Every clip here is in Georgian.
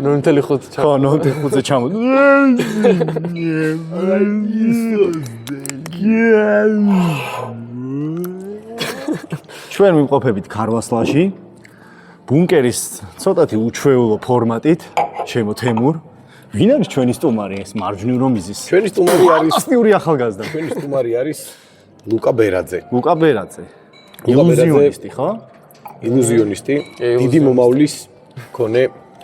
0.5 ჩამო. ხო, 0.5-ზე ჩამო. ჩვენ ვიმყოფებით ქარვასლაში. ბუნკერის ცოტათი უჩვეულო ფორმატით, ჩემო თემურ. ვინ არის ჩვენი სტუმარი ეს მარჯვნივ რომ იზის? ჩვენი სტუმარი არის აქტიური ახალგაზრდა. ჩვენი სტუმარი არის ლუკა ბერაძე. ლუკა ბერაძე. ილუზიონისტი, ხო? ილუზიონისტი, დიდი მომავლის მქონე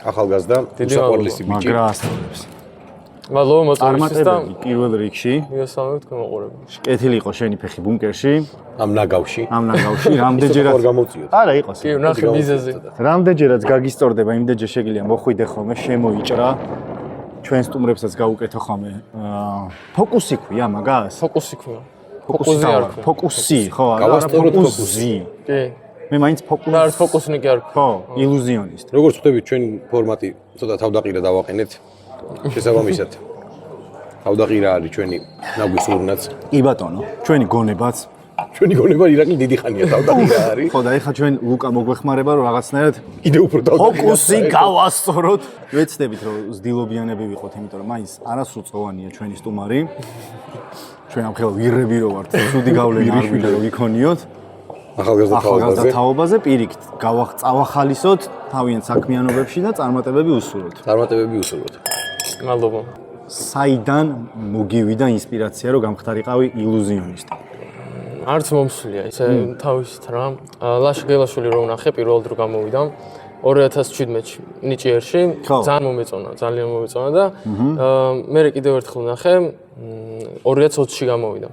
ახალგაზრდა, უსაყვარლესი ბიჭი. მაგრა ასწავლებს. მადლობა მოწვევისთვის და წარმატებები პირველ რიგში. მიესალმებით გამოყურებელს. კეთილი იყო შენი ფეხი ბუნკერში, ამ ნაგავში. რამდენჯერაც გამოვწიოთ. არა იყოს. კი, ნახე მიზეზი. რამდენჯერაც გაგისტორდება, იმდენჯერ შეგიძლია მოხვიდე ხოლმე, შემოიჭრა. ჩვენ სტუმრებსაც გაუკეთო ხოლმე. ფოკუსი ქვია მაგას? ფოკუსი ქვია. ფოკუსი არ ქვია. ფოკუსი, ხო, არა ფოკუსი. კი. მე მაინც ფოკუსი. და ფოკუსნიკი არ ქვია. ხო, ილუზიონისტი. როგორც ვხვდებით, ჩვენ ფორმატი ცოტა თავდაყირა დავაყენეთ. შესაბამისად. თავდაყირა არის ჩვენი ნაგვის ურნაც. კი ბატონო, ჩვენი გონებაც. ჩვენი გონება ირაკლი დიდი ხანია თავდაყირა არის. ხო და ეხლა ჩვენ ლუკა მოგვეხმარება რომ რაღაცნაირად კიდე უფრო თავდაყირა. ფოკუსი გავასწოროთ. ვეცდებით რომ ზდილობიანები ვიყოთ, იმიტომ რომ მაინც არასრულწლოვანია ჩვენი სტუმარი. ჩვენ ამ ხელა ვირები რო ვართ, ცუდი გავლენა არ გვინდა რომ ვიქონიოთ. ახალგაზრდა თაობაზე პირიქით წავახალისოთ თავიანთ საქმიანობებში და წარმატებები უსურვოთ. მადლობა. საიდან მოგივიდა ინსპირაცია რომ გამხდარიყავი ილუზიონისტი? არც მომსვლია ისე თავისით რა. ლაშა გელაშვილი რო ვნახე პირველად რო გამოვიდა 2017-ში ნიჭიერში ძალიან მომეწონა და მე კიდევ ერთხელ ვნახე 2020-ში გამოვიდა.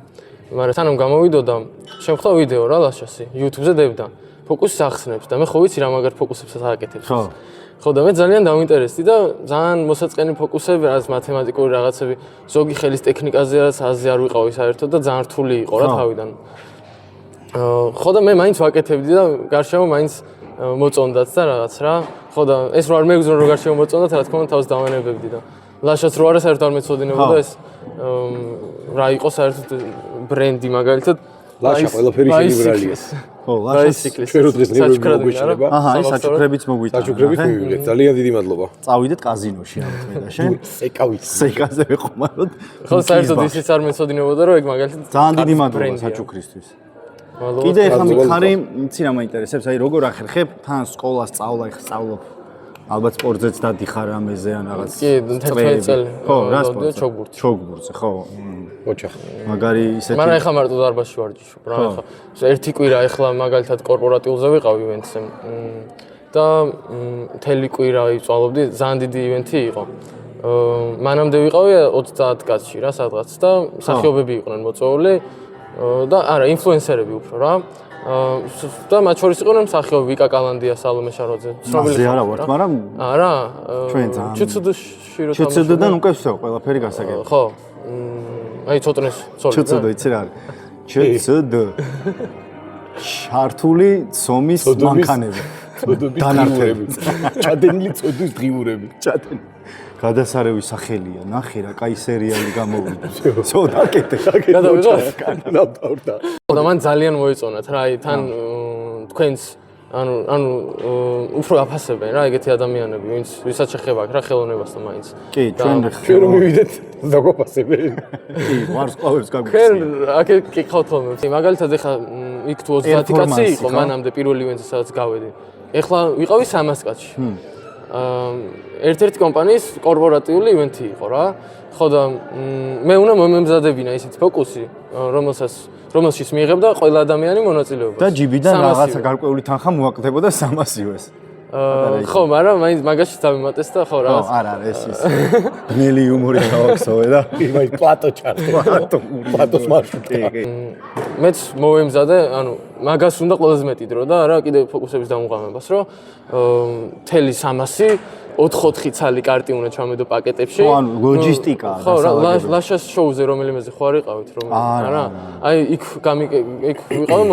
მაგრამ სანამ გამოვიდოდა შემხვდა ვიდეო რა ლაშასი YouTube-ზე დებდა ფოკუსს ახსნებს და მე ხო ვიცი რა მაგარ ფოკუსებსაც ააკეთებს. ხო და მე ძალიან დავინტერესდი და ძალიან მოსაწყენი ფოკუსები, რაც მათემატიკური რაღაცები, ზოგი ხელის ტექნიკაზე რაც აზრი არ ვიყავი საერთოდ და ძალიან რთული იყო რა თავიდან. ხო და მე მაინც ვაკეთებდი და გარშემო მაინც მოწონდათ და რაღაც რა. ხო და ეს რო არ მეგზნო რო გარშემო მოწონდათ, რა თქმა უნდა თავს დავანებებდი და ლაშას რო არა საერთოდ არ მეცოდინებოდა ეს რა იყო საერთოდ ბრენდი მაგალითად ლაშა ყველაფერი შელიბრალია. ხო, ლაშა ჩვენ რო დღეს ნევრები მოგვიჩნდება. აჰა, ეს საჩუქრებიც მოგვიტანა. საჩუქრებით მივიღეთ. ძალიან დიდი მადლობა. წავიდეთ კაზინოში ამით მე და შენ. სეკაზე ვიყმაროთ. ხო, საერთოდ ისიც არ მეცოდინებოდა რომ ეგ მაგალითად ძალიან დიდი მადლობა საჩუქრისთვის. კიდე ახლა მითხარი, იცი რა მაინტერესებს, აი როგორ ახერხებ თან სკოლას სწავლა, ეხლა სწავლობ. ალბათ სპორტზეც დადიხარ ამაზე ან რაღაც. კი, 11 წელი. ხო, რა სპორტზე? ჩოგბურთზე, ხო. ოჩახ. მაგარი ისეთი. მაგრამ ეხლა მარტო დარბაზში ვარჯიშობ რა, ეხლა ერთი კვირა ეხლა მაგალითად კორპორატიულზე ვიყავ ივენთზე. და მთელი კვირა ვიწვალობდი, ძალიან დიდი ივენთი იყო. მანამდე ვიყავი 30 კაცში რა სადღაც და მსახიობები იყვნენ მოწვეული და არა, ინფლუენსერები უფრო რა. და მათ შორის იყვნენ მსახიობი ვიკა კალანდია, სალომე შაროძე. ცნობილი არა ვართ, მაგრამ არა, ჩვენ ძალიან ჩუცუდში რო თამაშობ. ჩუცუდიდან უკვე ვსო, ყველაფერი გასაგები. ხო. აი ცოტნეს ცოლი. ჩუცუდო იცი რა არის? ჩუცუდო. შართული ცომის მანქანები. დანართები. ჩადენილი წოდის დღიურები. ჩადენილი. გადასარევი სახელია, ნახე რა, კაი სერიალი გამოვიდა. ცოტა კეთე. გადავიღო? ნავდავრდა. და მან ძალიან მოეწონათ რა, აი თან თქვენს ანუ უფრო აფასებენ რა ეგეთი ადამიანები, ვისაც შეხება აქ რა ხელოვნებასთან მაინც. კი, ჩვენ რომ მივიდეთ დაგვაფასებენ. კი, ვარს ყავებს გაგვიქცია. ჩვენ აქ კი ხავთ ხოლმე. მაგალითად ეხლა იქ თუ 30 კაცი იყო მანამდე პირველ ივენთზე სადაც გავედი. ეხლა ვიყავი 300 კაცში. ერთ-ერთი კომპანიის კორპორატიული ივენთი იყო რა. ხო და მე უნდა მომემზადებინა ისეთი ფოკუსი, რომელშიც მიიღებდა ყველა ადამიანი მონაწილეობას. და ჯიბიდან რაღაცა გარკვეული თანხა მოაკდებოდა 300 იუეს. ხო, მაგრამ მაინც მაგაში დავიმატეს და ხო რაღაც. არა, ეს ის. ბნელი იუმორი გავაქსოვე და იმაი პლატო ჩარტო. პლატოს მარშრუტი. მეც მოვემზადე, ანუ მაგას უნდა ყველაზე მეტი დრო და რა კიდე ფოკუსების დამუღამებას, რომ მთელი 300 4-4 ცალი კარტი უნდა ჩამედო პაკეტებში. ხო, ანუ ლოჯისტიკაა. ხო, ლაშას შოუზე რომელიმეზე ხო არ იყავით რომ არა. აი იქ ვიყავი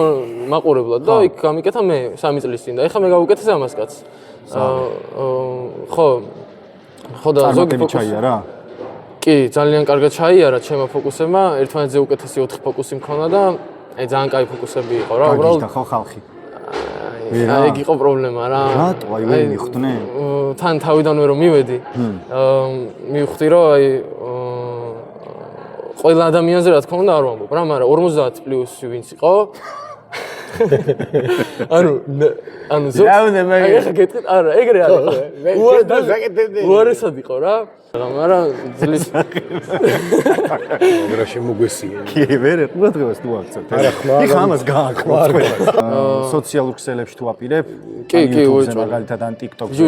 მაყურებლად და იქ გამიკეთა მე 3 წლის წინ და ეხლა მე გავუკეთე 300 კაცს. ხო და ზოგი ფოკუსი ჩაიარა? კი, ძალიან კარგად ჩაიარა ჩემო ფოკუსებმა, ერთმანეთზე უკეთესი 4 ფოკუსი მქონდა და აი ძალიან კაი ფოკუსები იყო რა, უბრალოდ. გაგიჟდა ხო ხალხი? ეგ იყო პრობლემა რა. რატო აი ვერ მიხვდნენ? თან თავიდანვე რომ მივედი, მივხვდი რომ აი ყველა ადამიანზე რა თქმა უნდა არ ვამბობ რა, მაგრამ 50 პლუსი ვინც იყო ანუ ზოგადად ახლა გეტყვით არა ეგრე არის უარესად იყო რა მაგრამ ძლის მაგრამ შემოგვესია კი ვერ ყურადღებას თუ აქცევთ არა ხმა იქ ამას გააკროთ სოციალურ ქსელებში თუ აპირებ კი YouTube-ზე მაგალითად ან TikTok-ზე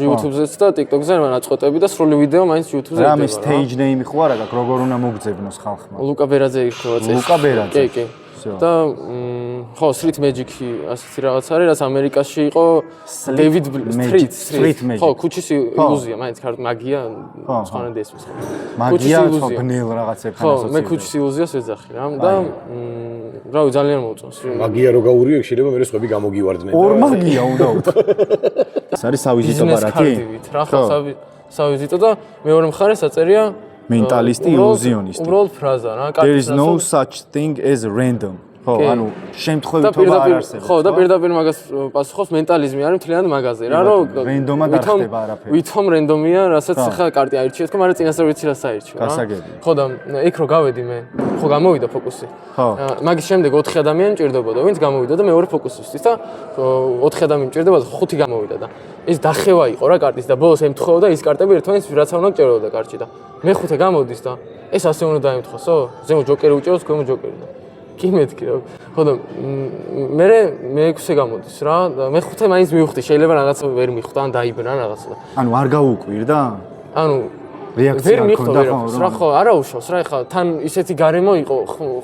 YouTube-ზეც და TikTok-ზე ნაწყვეტები და სრული ვიდეო მაინც YouTube-ზე რა მე stage name ხო არა გაქვს როგორ უნდა მოგძებნოს ხალხმა ლუკა ბერაძე იქნება წესი ლუკა ბერაძე კი და ხო Street Magic-ი ასეთი რაღაც არის რაც ამერიკაში იყო David Street Magic ხო ქუჩის ილუზია მაინც მაგია სხვანაირად ესმის მაგია ხო ბნელ რაღაცებთან ხო მე ქუჩის ილუზიას ეძახი რა და რავი ძალიან მოუწონს მაგია რო გაურიო შეიძლება მე სხვები გამოგივარდნენ ორ მაგია უნდა უთხრა ეს არის სავიზიტო ბარათი რა ხო სავიზიტო და მეორე მხარეს აწერია მენტალისტი ილუზიონისტი უბრალოდ ფრაზა რა there is no such thing as random ხო ანუ შემთხვევითობა არ არსებობს ხო და პირდაპირ მაგას პასუხობს მენტალიზმი არის მთლიანად მაგაზე რა რომ რენდომად არ ხდება არაფერი ვითომ რენდომია რასაც ახლა კარტი აირჩიეთ ხო მაგრამ წინასწარ ვიცი რას აირჩიო რა გასაგები ხო და იქ რო გავედი მე ხო გამოვიდა ფოკუსი ხო მაგის შემდეგ 4 ადამიანი მჭირდებოდა ვინც გამოვიდა და მეორე ფოკუსისთვის და 4 ადამიანი მჭირდებოდა 5 გამოვიდა და ეს დახევა იყო რა კარტის და ბოლოს ემთხოვდა ის კარტები ერთმანეთს რაც არ უნდა გჭირდებოდა კარტში და მე-5 გამოდის და ეს ასე უნდა დაემთხოსო ზემო ჯოკერი უჭირავს ქვემო ჯოკერი და კი მეთქი რა ხო და მე-6 გამოდის რა და მე-5 მაინც მივხვდი შეიძლება რაღაცა ვერ მიხვდა ან დაიბრა რაღაცა და ანუ არ გაუკვირდა ანუ რეაქცია არ ქონდა რა ხო არა უშავს რა ეხლა თან ისეთი გარემო იყო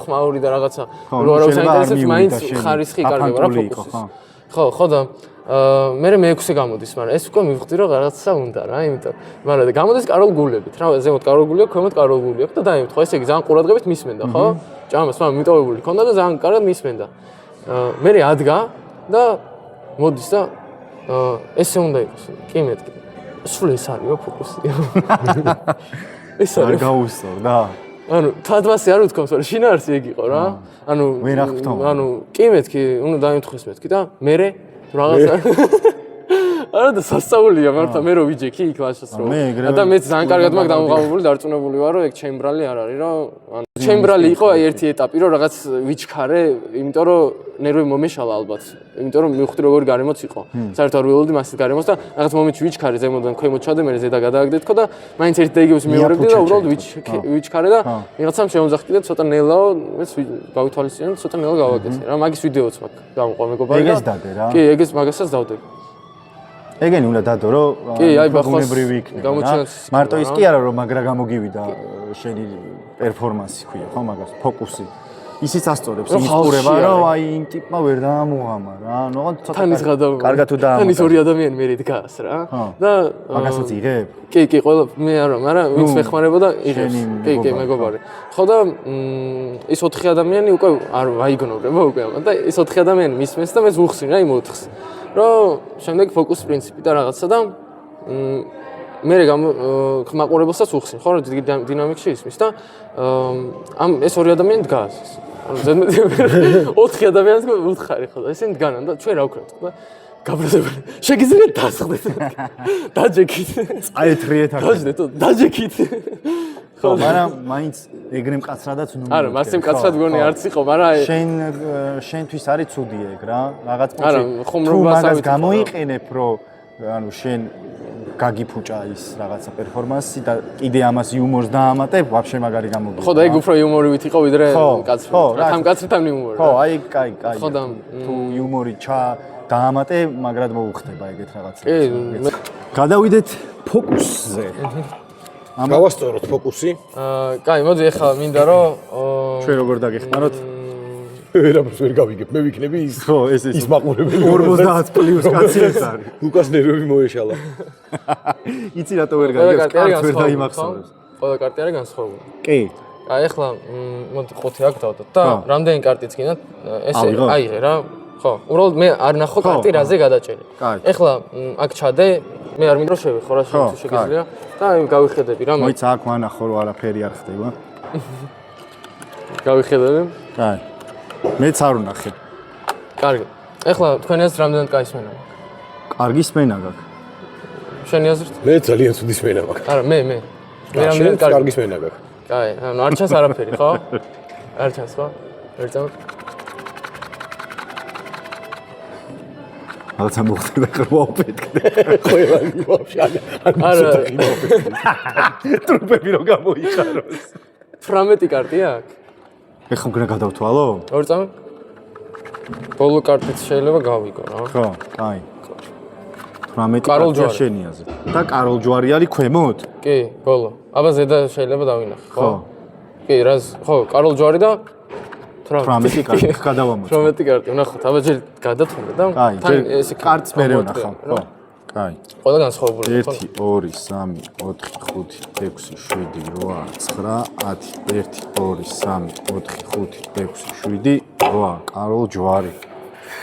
ხმაური და რაღაცა რო არავის აინტერესებს მაინც ხარისხი კარგება რა ფოკუსი ხო და მე-6 გამოდის მაგრამ ეს უკვე მივხვდი რომ რაღაცა უნდა რა იმიტომ მაგრამ და გამოდის კაროლ გულებით რა ზემოთ კაროლ გული აქვს ქვემოთ კაროლ გული აქვს და დაემთხვა ესე იგი ძალიან ყურადღებით მისმენდა ხო ჭამას მაგრამ მიტოვებული ქონდა და ძალიან კარგად მისმენდა მე ადგა და მოდის და ესე უნდა იყოს კი მეთქი სულ ეს არისო ფოკუსი ეს არ გაუსწორდა ანუ თადმასი არ უთქვამს მაგრამ შინაარსი ეგ იყო რა ანუ ვერ აღფრთო ანუ კი მეთქი უნდა დაემთხოს მეთქი და მე რაღაცა არა და სასწაულია მართლა მე რო ვიჯექი იქ ლაშას რო და მე ძალიან კარგად მაგ დამოღამებული დარწმუნებული ვარ რომ ეგ ჩემბრალი არ არის რომ ანუ ჩემბრალი იყო აი ერთი ეტაპი რომ რაღაც ვიჩქარე იმიტომ რომ ნერვი მომეშალა ალბათ იმიტომ რომ მივხვდი როგორი გარემოც იყო საერთოდ არ ველოდი მასის გარემოს და რაღაც მომენტში ვიჩქარე ზემოდან ქვემოთ ჩადე მე ზედა გადააგდეთქო და მაინც ერთ და იგივეს მეორებდი და უბრალოდ ვიჩქარე და ვიღაცამ შემოძახკი და ცოტა ნელაო მეც გავითვალისწინე ცოტა ნელა გავაკეთე რა მაგის ვიდეოც მაქვს გამოყვა მეგობარი და ეგეს დადე რა კი ეგეს მაგასაც დავდე ეგენი უნდა დადო რომ კი აი ბახოს ბუნებრივი იქნება მარტო ის კი არა რომ მაგრა გამოგივიდა შენი პერფორმანსი ქვია ხო მაგას ფოკუსი ისიც ასწორებს ინსპირება რომ აი იმ ტიპმა ვერ დაამოღამა რა ანუ ცოტა კარგად თუ დაამოღამა თან ის ორი ადამიანი მე დგას რა და მაგასაც იღებ კი ყველა მე არა მაგრამ ვინც მეხმარებოდა იღებს კი მეგობარი ხო და ის 4 ადამიანი უკვე არ ვაიგნორება უკვე და ის 4 ადამიანი მისმენს და მეც ვუხსნი რა იმ 4-ს რომ შემდეგ ფოკუს პრინციპი და რაღაცა და მე ხმაყურებელსაც ვუხსნი ხო რომ დინამიკში ისმის და ამ ეს ორი ადამიანი დგას ანუ ზედმეტი 4 ადამიანს ვუთხარი ხო და ესენი დგანან და ჩვენ რა ვქნათ და გაბრაზებული შეგიძლიათ დასხდეთ დაჯექით წაეთრიეთ აქ დაჯექით ხო მაგრამ მაინც ეგრე მკაცრადაც უნდა არა მასე მკაცრად გონი არც იყო მაგრამ შენთვის არის ცუდი ეგ რა რაღაც პუჩი არა ხუმრობას ავით გამოიყენებ რომ ანუ შენ გაგიფუჭა ის რაღაცა პერფორმანსი და კიდე ამას იუმორს დაამატებ ვაფშე მაგარი გამოგივა ხო და ეგ უფრო იუმორივით იყო ვიდრე მკაცრად რა თან მკაცრთან იუმორი ხო აი კაი ხო და თუ იუმორი დაამატე მაგრად მოუხდება ეგეთ რაღაცა კი გადავიდეთ ფოკუსზე გავასწოროთ ფოკუსი კაი მოდი ახლა მინდა რომ ჩვენ როგორ დაგეხმაროთ ვერაფერს ვერ გავიგებ მე ვიქნები ის ხო ეს ის მაყურებელი 50 პლუს კაცი ეს არის ლუკას ნერვები მოეშალა იცი რატო ვერ გავიგებ კარტს ვერ დაიმახსოვრებს ყველა კარტი არის განსხვავებული კი აი ახლა მოდი 5 აქ დავდოთ და რამდენი კარტიც გინდათ ესე აიღე რა ხო უბრალოდ მე არ ნახო კარტი რაზე გადაჭერი ახლა აქ ჩადე მე არ მინდა რომ შევეხო რა შეგიძლია და გავიხედები რა მოიცა აქ ვანახო რომ არაფერი არ ხდება გავიხედები კაი მეც არ ვნახე კარგი ეხლა თქვენი აზრით რამდენად კაი სმენა? კარგი სმენა გაქვს. შენი აზრით? მე ძალიან ცუდი სმენა მაქვს. არა, მე. მე რამდენად კარგი სმენა გაქვს. კაი, ანუ არ ჩანს არაფერი, ხო? არ ჩანს, ხო? ერთად. რაღაცა მოხდა და ვაუპეთქე. ყველანი ვაფშე არა. ტრუპები რო გამოიხაროს. 18 კარტი აქვს? ეხლა მგონა გადავთვალო? ორი წამი? ბოლო კარტით შეიძლება გავიგო რა. ხო, კაი. 18 კაროლ კარტია ჯვარი. შენი აზრით. და კაროლ ჯვარი არის ქვემოთ? კი, ბოლო. აბა ზედა შეიძლება დავინახე, ხო? ხო. კი, რას, ხო, კაროლ ჯვარი და 18 კარტი გადავამოწმე. 18 კარტი, ვნახოთ, აბა ჯერ გადათვალე და კაი, ჯერ კარტს მერე ვნახავ, ხო. კაი. ყველა განსხვავებული, ხო? 1 2 3 4 5 6 7 8 9 10 1 2 3 4 5 6 7 8 კაროლ ჯვარი.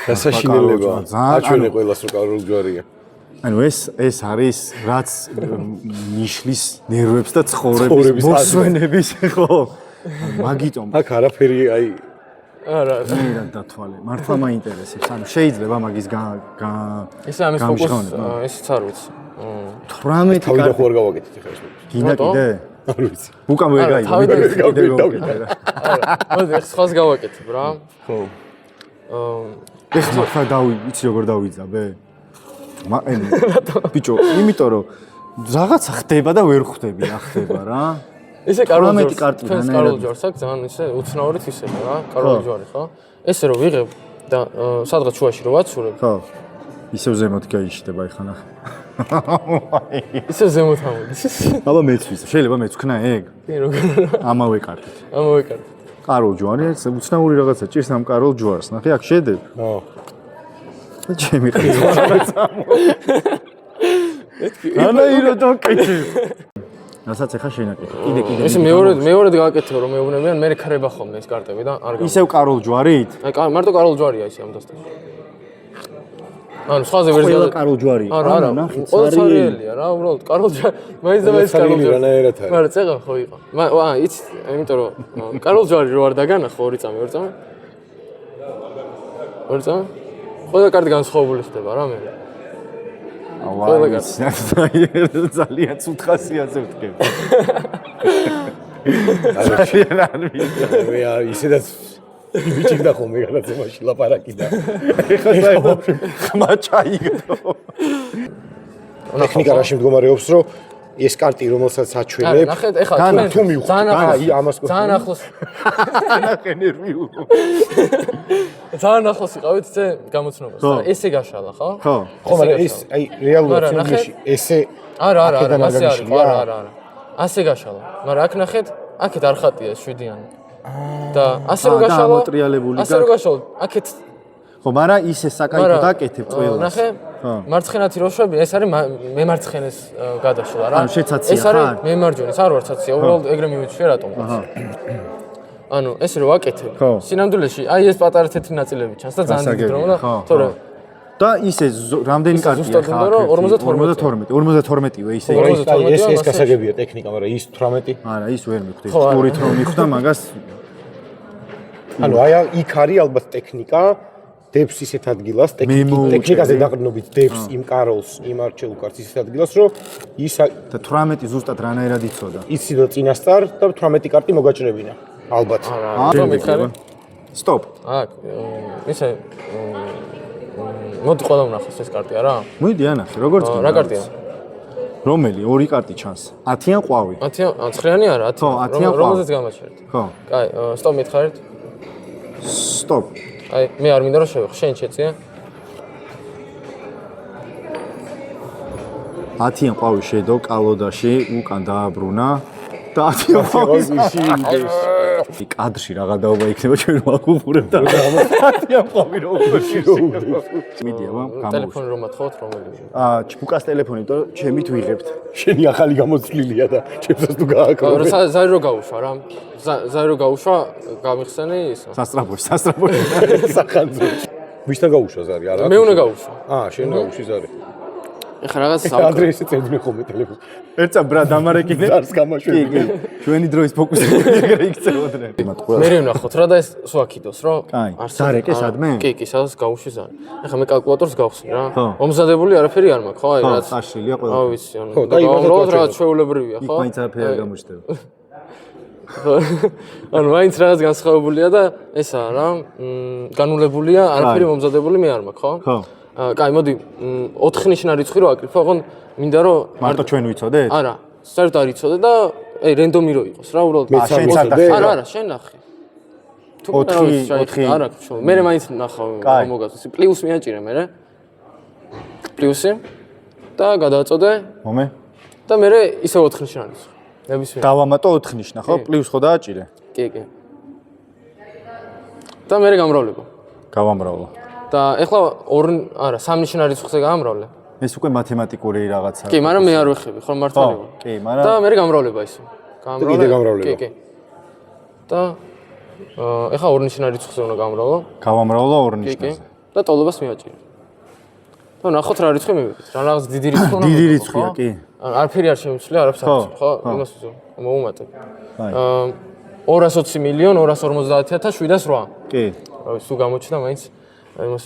დასაშინელება. ძალიან, აჩვენე ყველას რო კაროლ ჯვარია. ანუ ეს არის რაც ნიშლის ნერვებს და ცხოვრების ცხოვრების მოსვენების ხო. მაგიტომ აქ არაფერი აი არა. მერად დათვალე. მართლა მაინტერესებს. ანუ შეიძლება მაგის ისე ამის ფოკუს ისიც არ ვიცი. 18 თავიდან კარტი. ხო არ გავაკეთეთ ახლა ეს. გინდა კიდე? არ ვიცი. უკან ვერ არა, გაიგო. თავიდან კიდე გავაკეთე. არა, მოდი ახლა სხვას გავაკეთებ რა. ხო. ეხლა ხა იცი როგორ დავიძაბე? ბიჭო, იმიტომ რომ რაღაცა ხდება და ვერ ხვდები, ახდება რა. ისე კაროლ 18 ჯვარს, კარტი თქვენს კაროლ ჯვარს აქვს ძალიან ისე უცნაურით ისება რა, კაროლ ჯვარი ხო? ესე რომ ვიღებ და სადღაც შუაში რო ვაცურებ. ხო. ისევ ზემოთ გაიშდება ეხლა ნახე. ისე ზემოთ ამოდის. აბა მეც ვიცი, შეიძლება მეც ვქნა ეგ? კი როგორ ამავე კარტით. ამოვე კარტი. კაროლ ჯვარი, ეს უცნაური რაღაცა ჭირს ამ კაროლ ჯვარს. ნახე, აქ შედებ. ხო. ჩემი ყიწყალიც ანაირო დაკეთე. რასაც ახლა შენაკეთე. კიდე. ესე მეორედ გააკეთე რომ მეუბნებიან, მე ქრება ხოლმე ეს კარტები და არ გავა. ისევ კაროლ ჯვარით? აი მარტო კაროლ ჯვარია ისე ამ დასტაში. ანუ სხვაზე ვერ ყველა კაროლ ჯვარი. არა, ყველა ცარიელია რა, უბრალოდ კაროლ ჯვარი. მაინც კაროლ ჯვარი. რანაირად არის. მაგრამ წეღა ხო იყო. იცი, იმიტომ რომ კაროლ ჯვარი რო არ დაგანახო ორი წამი. ორი წამი? ყველა კარტი განსხვავებული ხდება რა მე. ავა, ძალიან ცუდ ხასიათზე ვთქებ. ძალიან არ ვიცი. მე ისედაც ვიჭირდა ხოლმე განაცემაში ლაპარაკი და ეხლა ხმა ჩაიგდო. ტექნიკა რა შემდგომარეობს, რომ ეს კარტი რომელსაც აჩვენებ, ნახეთ, ეხლა თუ მივხვდით, ამას ძალიან ახლოს. ნახე ნერვიულო. ძალიან ახლოს იყავით ძე გამოცნობას და ესე გაშალა, ხო? ხო. ხო, მაგრამ ეს აი რეალურად ფილმში ესე არა, ასე არის, არა. ასე გაშალა. მაგრამ აქ ნახეთ, აქეთ არ ხატია 7-იანი. და ასე რომ გაშალა. ამოტრიალებული ასე რომ გაშალა. აქეთ ხო, მაგრამ ისე საკაითო დაკეთებ ყველას. ნახე, მარცხენათი რო შვები, ეს არის მემარცხენეს გადაშლა რა. ანუ შეცაცია ეს არის მემარჯვენეს, არ ვარ ცაცია, უბრალოდ ეგრე მივიჩვე რატომ. ანუ ესე რო ვაკეთებ, სინამდვილეში აი ეს პატარა თეთრი ნაწილები ჩანს და ძალიან დიდი დრომა და თორე და ისე რამდენი კარტია ხა? 52-ე ისე. ეს გასაგებია ტექნიკა, მაგრამ ის 18. არა, ის ვერ მიხვდი. სტურით რომ მიხვდა მაგას. ანუ აი იქ არის ალბათ ტექნიკა, დებს ისეთ ადგილას, ტექნიკაზე დაყრდნობით დებს იმ კაროლს, იმ არჩეულ კარტს ისეთ ადგილას, რომ ის და 18 ზუსტად რანაირად იცოდა. იცოდა წინასწარ და 18 კარტი მოგაჭრებინა. ალბათ. არა, მითხარი. სტოპ. აქ ისე მოდი ყველა ვნახოს ეს კარტი არა? მოიდი ანახე, როგორც გინდა. რა კარტია? რომელი? ორი კარტი ჩანს. 10-იან ყვავი. 10-იან, 9-იანი არა, 10. ხო, 10-იან ყვავი. რომელზეც გამაჩერეთ. ხო. კაი, სტოპ მითხარით? სტოპ. აი, მე არ მინდა რომ შევეხ, შენ შეწია. 10-იან ყვავი შედო კალოდაში უკან დააბრუნა და 10-იან ყვავის კადრში რაღა დაობა იქნება ჩვენ ვაკუპურებთ და 10-იან ყვავი რო უშვი. მიდია გამოვიდა. ტელეფონი რომ მათხოვთ რომელი? ჩბუკას ტელეფონი, იმიტომ რომ ჩემით ვიღებთ. შენი ახალი გამოცვლილია და ჩემსაც თუ გააკროვე. ზარი რო გაუშვა რა. ზარი რო გაუშვა, გამიხსენი ისა. სასტრაფოში. სახანძრო. ვისთან გაუშვა ზარი არა? მე უნდა გავუშვა. შენ გაუშვი ზარი. ეხლა რაღაც ადრესზე წერდნენ ხოლმე ტელეფონს. ერთსა ბრა დამარეკინე. ზარს გამოშვები. კი. ჩვენი დროის ფოკუსები ეგრე იქცეოდნენ. მე ვნახოთ რა და ეს სულ აქიდოს რა. კაი. ზარეკე სადმე? კი, სადაც გავუშვი ზარი. ეხლა მე კალკულატორს გავხსნი რა. მომზადებული არაფერი არ მაქვს, ხო, აი რაც. საშლილია ყველა. აუ ვიცი, ანუ. ხო, და იმას რა ჩვეულებრივია, ხო? იქ მაინც არაფერი არ გამოჩნდება. ანუ მაინც რაღაც განსხვავებულია და ესაა რა, განულებულია, არაფერი მომზადებული მე არ მაქვს, ხო? ხო. კაი, მოდი 4 ნიშნა რიცხვი რო აკრიფო, ხო? მინდა რომ მარტო ჩვენ ვიცოდეთ? არა, საერთოდ არ იცოდე და აი რენდომი რო იყოს რა, უბრალოდ შენ სარდახე? არა, შენ ნახე. 4 არა, ხო, მე მაინც ნახავ მოგაწევს. პლუს მიაჭირე მე. პლუსი და გადააწოდე. მომე. და მე ისე 4 ნიშნა რიცხვი. ნებისმიერ. დავამატო 4 ნიშნა, ხო? პლუს ხო დააჭირე? კი, კი. და მე გამრავლება. გავამრავლო. და ეხლა 3 ნიშნა რიცხვზე გაამრავლე. ეს უკვე მათემატიკური რაღაცაა. კი, მაგრამ მე არ ვეხები, ხო მართალია. კი, მაგრამ და მე გამრავლება ისე. კიდე გამრავლება. კი, კი. და ეხლა 2 ნიშნა რიცხვზე უნდა გამრავლო. გავამრავლო 2 კი, კი. ნიშნაზე. და ტოლობას მიაჭირე. და ნახოთ რა რიცხვი მივიღეთ. რა რაღაც დიდი რიცხვი უნდა. დიდი რიცხვია, კი. არაფერი არ შემიძლია, არაფერს არ ვიცი, ხო? იმას მოუმატებ. აი. 220.250.708. კი. რა ვიცი, თუ გამოჩნდა მაინც იმას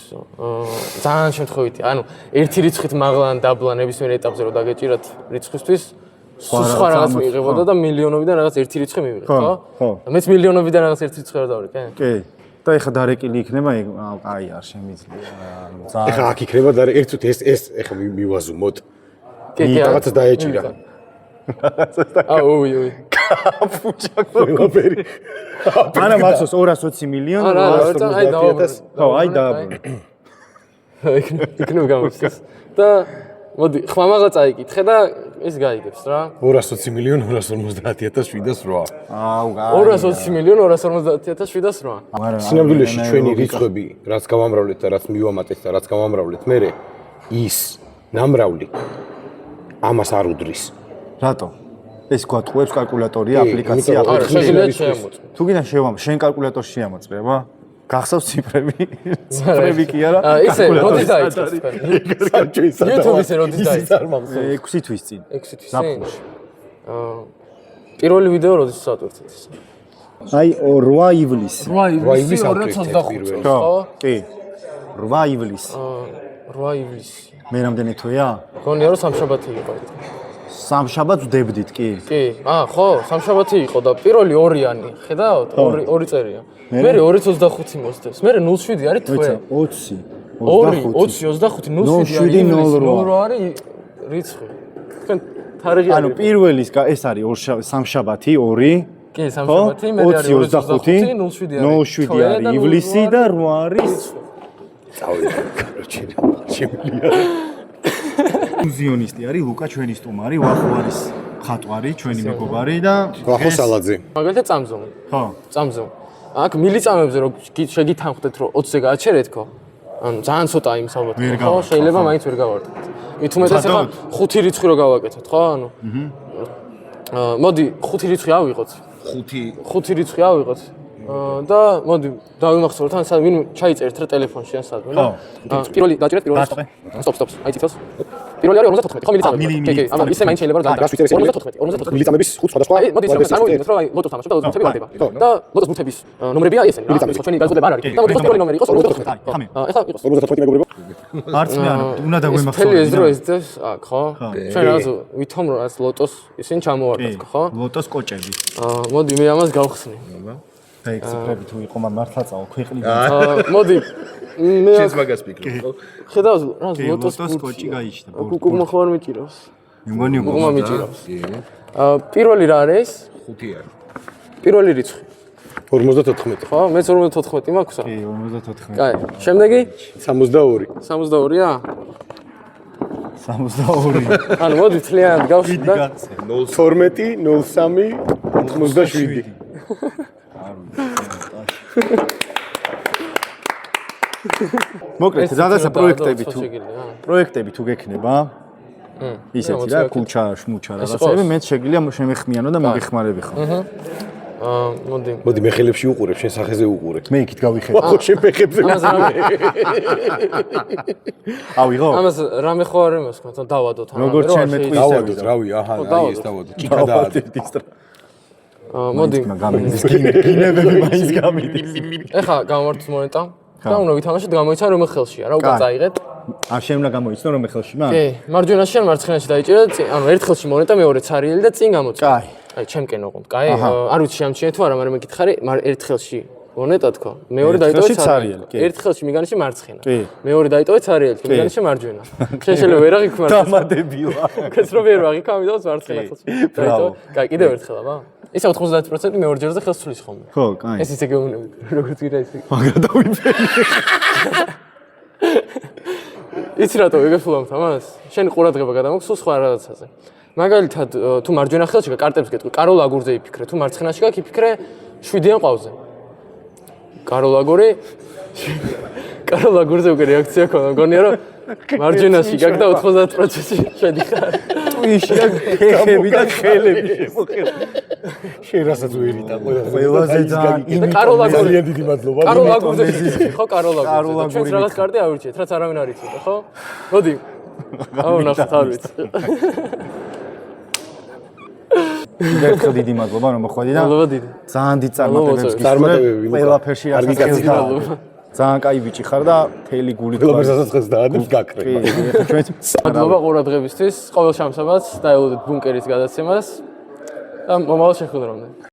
ძალიან შემთხვევითი. ანუ ერთი რიცხვით მაღლა ან დაბლა ნებისმიერ etapზე რო დაგეჭირათ რიცხვისთვის, სხვა რაღაც მიიღებოდა და მილიონობიდან რაღაც ერთი რიცხვი მივიღეთ, ხო? ხო. მეც მილიონობიდან რაღაც ერთი რიცხვი არ დავრი, კი? კი. და ეხა დარეკილი იქნება, აი არ შემიძლია. ძალიან ეხა აქ იქნება და ერთუთ ეს ეხა მივაზუმოთ. კი, კი. რაღაცას დაეჭირა. აუ, უი. კაფუჭა ყველაფერი. არა მახსოვს 220 მილიონი. არა, აი დააბრუნე. ხო, აი დააბრუნე. იქნებ გამოსცეს. და მოდი, ხმამაღლა წაიკითხე და ეს გაიგებს რა. 220.250.708. აუ, 220.250.708. სინამდვილეში ჩვენი რიცხვები, რაც გავამრავლეთ და რაც მივამატეთ და რაც გავამრავლეთ, მე ის ნამრავლი ამას არ უდრის. რატო? ეს გვატყუებს კალკულატორია, აპლიკაცია, არა, შეიძლება შეამოწმო. თუ გინდა შენ კალკულატორში შეამოწმება? გახსოვს ციფრები? ციფრები კი არა? ისე როდის დაიწყეს? YouTube-ზე როდის დაიწყეს? 6 თვის წინ. 6 თვის წინ. პირველი ვიდეო როდის წავწერთ? აი 8 ივლისი. 8 ივლისი 2025 წელს, ხო? კი. 8 ივლისი. 8 ივლისი. მე რამდენი თვეა? გონია რომ სამშაბათი იყო. სამშაბათს ვდებდით, კი. კი. ხო, სამშაბათი იყო და პირველი 2-იანი, ხედავთ? 2 წერია. მე 2.25 მოსდევს. მე 0.7 არის თვე. 20. 2.25 0.7 არის რიცხვი. თქვენ თარიღი ანუ პირველის ეს არის სამშაბათი 2. კი, სამშაბათი, მე არის 2.25 0.7 არის ივლისი და 8 არის წავიდა, короче, შემიძლია. მუზიონისტი არის ლუკა ჩვენი სტუმარი, ვახო არის ხატვარი, ჩვენი მეგობარი და ვახო სალაძე. მაგალითად წამზომი. ხო. წამზომი. აქ მილიწამებზე რო შეგითანხმდეთ რომ 20-ზე გააჩერეთქო, ანუ ძალიან ცოტა იმს ალბათ. ხო, შეიძლება მაინც ვერ გავარდოთ. მით უმეტეს ახლა 5 რიცხვი რო გავაკეთოთ, ხო? ანუ მოდი 5 რიცხვი ავიღოთ. 5 რიცხვი ავიღოთ. და მოდი დავიმახსოვროთ ან ვინ ჩაიწერეთ რა ტელეფონში ან სადმე და პირველი დაჭერეთ პირველი სტოპ აი ციტოს პირველი არის 54 ხო მილიწამები კი კი ანუ ისე მაინც შეიძლება რომ დააჭეროთ 54 მილიწამების 5 სხვადასხვა აი მოდი ანუ რომ აი ლოტოს თამაშობ და ლოტოს ბუთები ვარდება და ლოტოს ბუთების ნომრებია ესენი მილიწამების ჩვენი გაზრდობა არ არის და მოდი პირველი ნომერი იყოს 54 აი ეხლა იყოს 54 მეგობრებო არც მე არ უნდა დაგვემახსოვროთ ეს დრო ეს აქ ხო ჩვენ რაღაც ვითომ რომ რაც ლოტოს ისინი ჩამოვარდათ ხო ლოტოს კოჭები მოდი მე ამას გავხსნი და ეგ ციფრები თუ იყო მართლა წავა ქვეყნიდან მოდი მე შენს მაგას ფიქრობ ხო ხედავს რა ლოტოს კოჭი გაიჩნდა კუკმა ხო არ მიჭირავს მგონი კუკმა მიჭირავს პირველი რა არის 5 არის პირველი რიცხვი 54 ხო მეც 54 მაქვს კი 54 კაი შემდეგი 62 62-ია 62 ანუ მოდი თლიანად გავშვი და 12 03 87 მოკლედ რაღაცა პროექტები თუ გექნება ისეთი რა ქუჩა, შმუჩა რაღაცები მეც შეგიძლია შემეხმიანო და მოგეხმარები ხო მოდი მე ხელებში უყურებ, შენ სახეზე უყურებ. მე იქით გავიხედე. ხო, შენ ფეხებზე. ავიღო? ამას რამე ხო არ იმას თქვა, დავადოთ ან როგორც შენ მეტყვი დავადოთ, რავი, აჰა, აი ეს დავადოთ. ჭიქა დაადო. მოდი. გამიდის გინებები მაინც გამიდის. ეხლა გამოვართ მონეტა. და უნდა ვითამაშოთ, გამოიცა რომ ხელშია, რა უკან წაიღეთ. არ შენ უნდა გამოიცნო რომ ხელში მან? კი, მარჯვენაში ან მარცხენაში დაიჭირე და ანუ ერთ ხელში მონეტა, მეორე ცარიელი და წინ გამოწვა. კაი. აი, ჩემკენ ოღონდ, კაი. არ ვიცი შემჩნიე თუ არა, მაგრამ მეკითხარი, ერთ ხელში მონეტა თქო. მეორე დაიტოვე ცარიელი. ერთ ხელში მიგანიში მარცხენა. მეორე დაიტოვე ცარიელი, მიგანიში მარჯვენა. შენ შეიძლება ვერ აღიქ მარცხენა. დამადებილა. კაც რო ვერ აღიქ, ამიტომ მარცხენა ხელში. დაიტოვე. კაი, კიდევ ერთხელ აბა. ისა 90% მეორე ჯერზე ხელს თulis ხოლმე. ხო, კაი. ეს ისე გეუბნები, როგორც გირა ისე. მაგრამ დავიფენე. იცი რატო ეგეფულობთ ამას? შენ ყურადღება გადამოქვს სულ სხვა რაღაცაზე. მაგალითად, თუ მარჯვენა ხელში კარტებს გეტყვი, კაროლ აგურზე იფიქრე, თუ მარცხენაში გაქვს იფიქრე 7-დან ყავზე. კაროლ აგურზე უკვე რეაქცია ქონა, მგონია რომ მარჯვენაში გაქვს და 90%-ში შედიხარ. ტვიში აქ ხეხები და ხელები შემოხერხ. შენ რასაც ვერიტა, ყველაზე ძალიან კაროლ აგურზე ძალიან დიდი მადლობა. კაროლ აგურზე ხო კაროლ აგურზე. ჩვენს რაღაც კარტი ავირჩიეთ, რაც არავინ არ იცოდა, ხო? მოდი. აუ ნახეთ არ ვიცი. ერთხელ დიდი მადლობა რომ მოხვედი და მადლობა დიდი. ძალიან დიდ წარმატებებს წარმატებები, ლუკა. ყველაფერში არ რასაც გიკაცი მადლობა. ძალიან კაი ბიჭი ხარ და თელი გული ყველაფერსაც ხელს დაადებს გაკრე. კი, ეხლა ჩვენც მადლობა ყურადღებისთვის, ყოველ შაბათს დაელოდეთ ბუნკერის გადაცემას და მომავალ შეხვედრამდე.